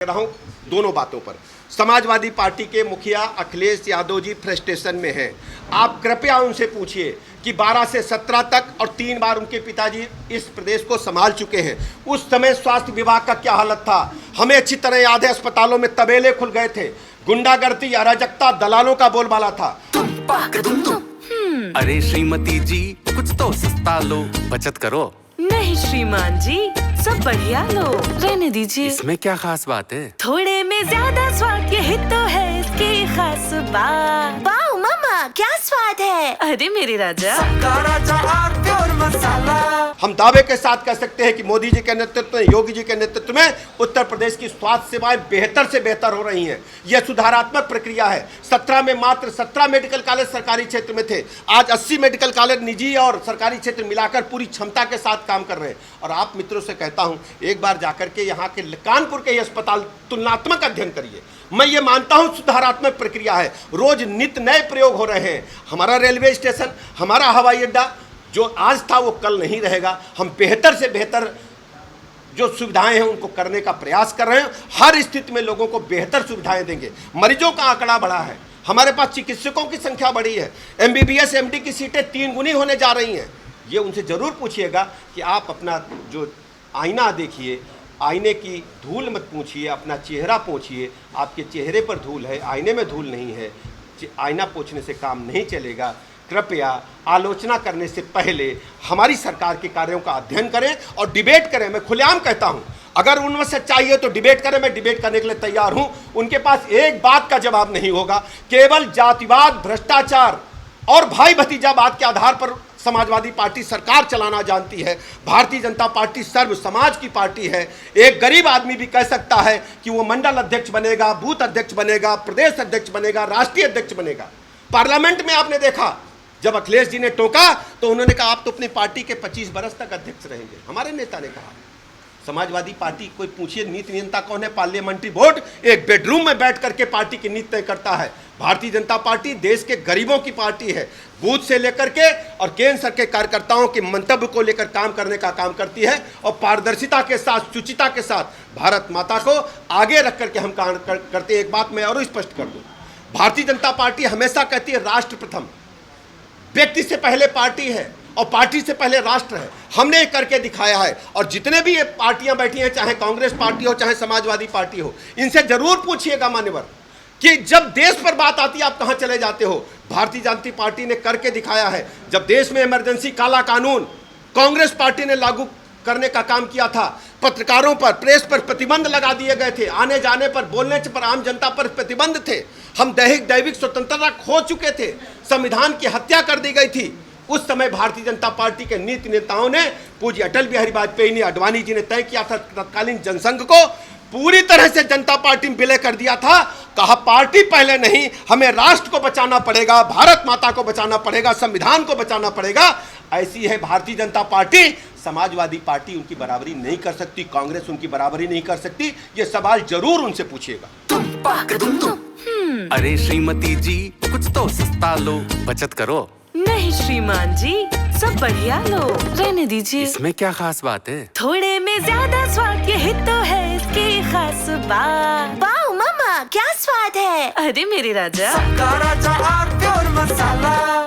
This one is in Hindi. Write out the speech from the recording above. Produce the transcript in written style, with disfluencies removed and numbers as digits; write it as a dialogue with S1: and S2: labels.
S1: रहा हूं दोनों बातों पर। समाजवादी पार्टी के मुखिया अखिलेश यादव जी फ्रस्ट्रेशन में हैं। आप कृपया उनसे पूछिए कि 12 से 17 तक और 3 बार उनके पिताजी इस प्रदेश को संभाल चुके हैं। उस समय स्वास्थ्य विभाग का क्या हालत था, हमें अच्छी तरह याद है। अस्पतालों में तबेले खुल गए थे, गुंडागर्दी, अराजकता, दलालों का बोलबाला था।
S2: अरे श्रीमती जी, कुछ तो सस्ता लो, बचत करो।
S3: नहीं श्रीमान जी, सब बढ़िया लो, रहने दीजिए।
S2: इसमें क्या खास बात है?
S3: थोड़े में ज्यादा स्वाद, यही तो है इसकी खास बात।
S4: वाओ मामा, क्या स्वाद है।
S3: अरे मेरे राजा,
S1: हम दावे के साथ कह सकते हैं कि मोदी जी के नेतृत्व में, योगी जी के नेतृत्व में उत्तर प्रदेश की स्वास्थ्य सेवाएं बेहतर से बेहतर हो रही हैं। यह सुधारात्मक प्रक्रिया है। 17 में मात्र 17 मेडिकल कॉलेज सरकारी क्षेत्र में थे, आज 80 मेडिकल कॉलेज निजी और सरकारी क्षेत्र मिलाकर पूरी क्षमता के साथ काम कर रहे हैं। और आप मित्रों से कहता हूं, एक बार जाकर के यहाँ के कानपुर के अस्पताल तुलनात्मक अध्ययन करिए। मैं ये मानता हूं सुधारात्मक प्रक्रिया है, रोज नित्य नए प्रयोग हो रहे हैं। हमारा रेलवे स्टेशन, हमारा हवाई अड्डा जो आज था वो कल नहीं रहेगा। हम बेहतर से बेहतर जो सुविधाएं हैं उनको करने का प्रयास कर रहे हैं। हर स्थिति में लोगों को बेहतर सुविधाएं देंगे। मरीजों का आंकड़ा बढ़ा है, हमारे पास चिकित्सकों की संख्या बढ़ी है, MBBS MD की सीटें 3 गुनी होने जा रही हैं। ये उनसे ज़रूर पूछिएगा कि आप अपना जो आईना देखिए, आईने की धूल मत पूछिए, अपना चेहरा पोंछिए। आपके चेहरे पर धूल है, आईने में धूल नहीं है। आईना पोंछने से काम नहीं चलेगा। कृपया आलोचना करने से पहले हमारी सरकार के कार्यों का अध्ययन करें और डिबेट करें। मैं खुलेआम कहता हूं, अगर उनमें से चाहिए तो डिबेट करें, मैं डिबेट करने के लिए तैयार हूं। उनके पास एक बात का जवाब नहीं होगा, केवल जातिवाद, भ्रष्टाचार और भाई भतीजावाद के आधार पर समाजवादी पार्टी सरकार चलाना जानती है। भारतीय जनता पार्टी सर्व समाज की पार्टी है। एक गरीब आदमी भी कह सकता है कि वो मंडल अध्यक्ष बनेगा, बूथ अध्यक्ष बनेगा, प्रदेश अध्यक्ष बनेगा, राष्ट्रीय अध्यक्ष बनेगा। पार्लियामेंट में आपने देखा, जब अखिलेश जी ने टोका तो उन्होंने कहा आप तो अपनी पार्टी के 25 बरस तक अध्यक्ष रहेंगे। हमारे नेता ने कहा। समाजवादी पार्टी, कोई पूछिए नीति नियंता कौन है? पार्लियामेंट्री बोर्ड एक बेडरूम में बैठ करके पार्टी की नीति तय करता है। भारतीय जनता पार्टी देश के गरीबों की पार्टी है। बूथ से लेकर के और केंद्र सरकार के कार्यकर्ताओं के मंतव्य को लेकर काम करने का काम करती है और पारदर्शिता के साथ, शुचिता के साथ भारत माता को आगे रख करके हम काम करते हैं। एक बात मैं और स्पष्ट कर दूं, भारतीय जनता पार्टी हमेशा कहती है राष्ट्र प्रथम। व्यक्ति से पहले पार्टी है और पार्टी से पहले राष्ट्र है। हमने ये करके दिखाया है। और जितने भी ये पार्टियां बैठी हैं, चाहे कांग्रेस पार्टी हो, चाहे समाजवादी पार्टी हो, इनसे जरूर पूछिएगा मान्यवर कि जब देश पर बात आती है आप कहां चले जाते हो। भारतीय जनता पार्टी ने करके दिखाया है। जब देश में इमरजेंसी काला कानून कांग्रेस पार्टी ने लागू करने का काम किया था, पत्रकारों पर, प्रेस पर प्रतिबंध लगा दिए गए थे, आने जाने पर, बोलने पर, आम जनता पर प्रतिबंध थे। हम दैविक स्वतंत्रता खो चुके थे, संविधान की हत्या कर दी गई थी। उस समय भारतीय जनता पार्टी के नीति नेताओं ने, पूज्य अटल बिहारी वाजपेयी ने, आडवाणी जी ने तय किया था, तत्कालीन जनसंघ को पूरी तरह से जनता पार्टी में विलय कर दिया था। कहा पार्टी पहले नहीं, हमें राष्ट्र को बचाना पड़ेगा, भारत माता को बचाना पड़ेगा, संविधान को बचाना पड़ेगा। ऐसी है भारतीय जनता पार्टी। समाजवादी पार्टी उनकी बराबरी नहीं कर सकती, कांग्रेस उनकी बराबरी नहीं कर सकती। ये सवाल जरूर उनसे पूछिएगा।
S2: अरे श्रीमती जी, कुछ तो सस्ता लो, बचत करो।
S3: नहीं श्रीमान जी, सब बढ़िया लो, रहने दीजिए।
S2: इसमें क्या खास बात है?
S3: थोड़े में ज्यादा स्वाद, यही तो है इसकी खास बात।
S4: वाओ मामा, क्या स्वाद है।
S3: अरे मेरे राजा,
S5: मसाला